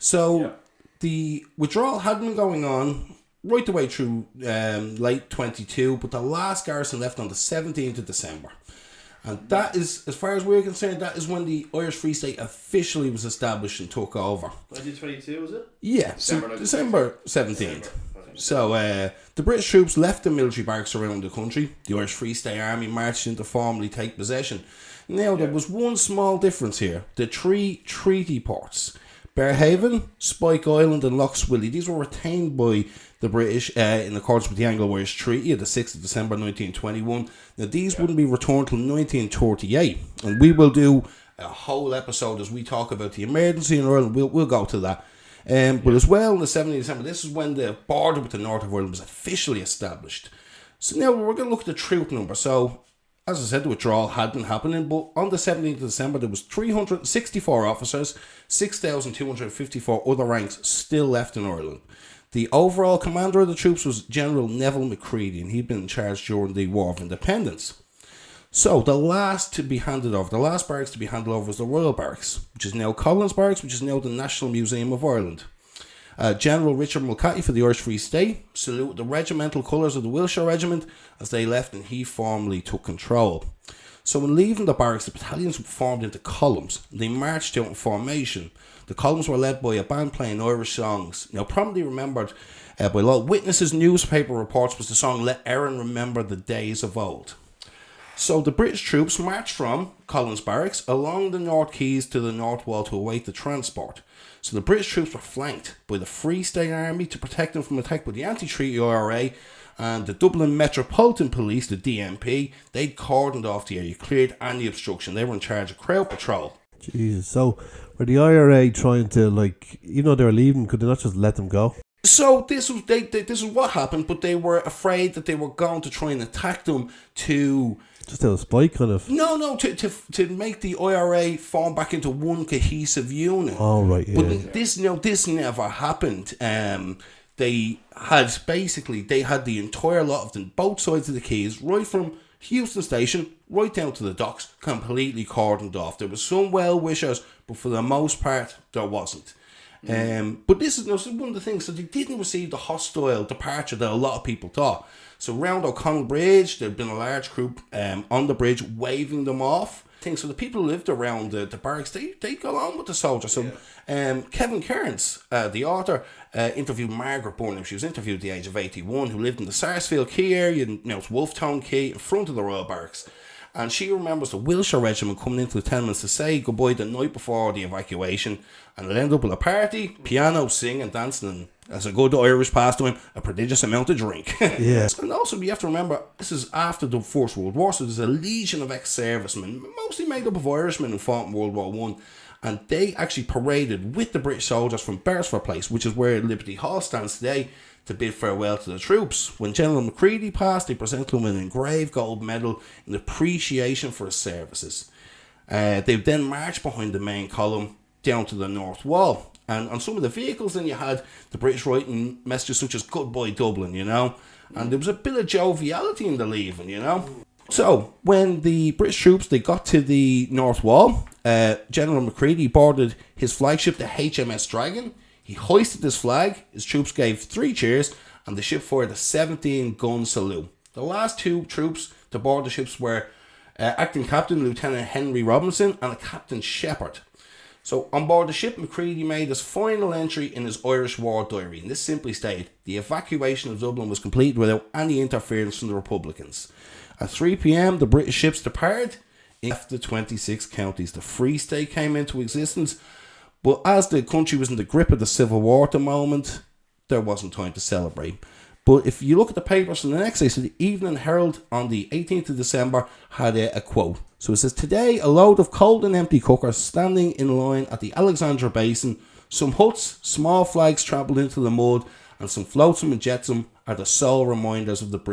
So the withdrawal had been going on right the way through late 22, but the last garrison left on the 17th of December. And that is, as far as we're concerned, that is when the Irish Free State officially was established and took over. 1922, was it? Yeah, December 17th. So the British troops left the military barracks around the country. The Irish Free State Army marched in to formally take possession. Now, there was one small difference here. The three treaty ports, Bearhaven, Spike Island and Lough Swilly, these were retained by the British in accordance with the Anglo-Irish Treaty of the 6th of December 1921. Now, these wouldn't be returned till 1938. And we will do a whole episode as we talk about the emergency in Ireland. We'll go to that. But as well, on the 17th of December, this is when the border with the north of Ireland was officially established. So now we're going to look at the troop number. So, as I said, the withdrawal had been happening, but on the 17th of December, there was 364 officers, 6,254 other ranks still left in Ireland. The overall commander of the troops was General Neville Macready, and he'd been in charge during the War of Independence. So, the last barracks to be handed over was the Royal Barracks, which is now Collins Barracks, which is now the National Museum of Ireland. General Richard Mulcahy for the Irish Free State saluted the regimental colours of the Wiltshire Regiment as they left, and he formally took control. So when leaving the barracks, the battalions were formed into columns. They marched out in formation. The columns were led by a band playing Irish songs. Now, prominently remembered by a lot of witnesses' newspaper reports was the song Let Erin Remember the Days of Old. So the British troops marched from Collins Barracks along the North Quays to the North Wall to await the transport. So the British troops were flanked by the Free State Army to protect them from attack by the anti-treaty IRA, and the Dublin Metropolitan Police, the DMP, they'd cordoned off the area, cleared any obstruction. They were in charge of crowd patrol. Jesus, so were the IRA trying to, even though they were leaving, could they not just let them go? So this was what happened, but they were afraid that they were going to try and attack them to... Just out of spite, kind of? No, to make the IRA form back into one cohesive unit. Oh, right, yeah. But this never happened. They had the entire lot of them, both sides of the quays, right from Houston Station, right down to the docks, completely cordoned off. There was some well-wishers, but for the most part, there wasn't. But this is one of the things, so they didn't receive the hostile departure that a lot of people thought. So around O'Connell Bridge, there'd been a large group on the bridge waving them off. So the people who lived around the barracks, they got on with the soldiers. So Kevin Kearns, the author, interviewed Margaret Burnham. She was interviewed at the age of 81, who lived in the Sarsfield Quay area, it's Wolftown Quay, in front of the Royal Barracks. And she remembers the Wiltshire Regiment coming into the tenements to say goodbye the night before the evacuation. And it ended up with a party, piano, singing, dancing, and as a good Irish pastime, a prodigious amount of drink. Yeah. And also, you have to remember, this is after the First World War, so there's a legion of ex-servicemen, mostly made up of Irishmen who fought in World War I. And they actually paraded with the British soldiers from Beresford Place, which is where Liberty Hall stands today, to bid farewell to the troops. When General Macready passed, they presented him an engraved gold medal in appreciation for his services. They then marched behind the main column down to the North Wall. And on some of the vehicles, then you had the British writing messages such as "Goodbye Dublin," and there was a bit of joviality in the leaving, So when the British troops they got to the North Wall, General Macready boarded his flagship, the HMS Dragon. He hoisted his flag, his troops gave 3 cheers, and the ship fired a 17-gun salute. The last 2 troops to board the ships were Acting Captain Lieutenant Henry Robinson and a Captain Shepherd. So on board the ship, Macready made his final entry in his Irish War Diary, and this simply stated, the evacuation of Dublin was completed without any interference from the Republicans. At 3 p.m, the British ships departed. After 26 counties, the Free State came into existence. But as the country was in the grip of the Civil War at the moment, there wasn't time to celebrate. But if you look at the papers from the next day, so the Evening Herald on the 18th of December had a quote. So it says, "Today, a load of cold and empty cookers standing in line at the Alexandra Basin, some huts, small flags trampled into the mud, and some flotsam and jetsam are the sole reminders of the British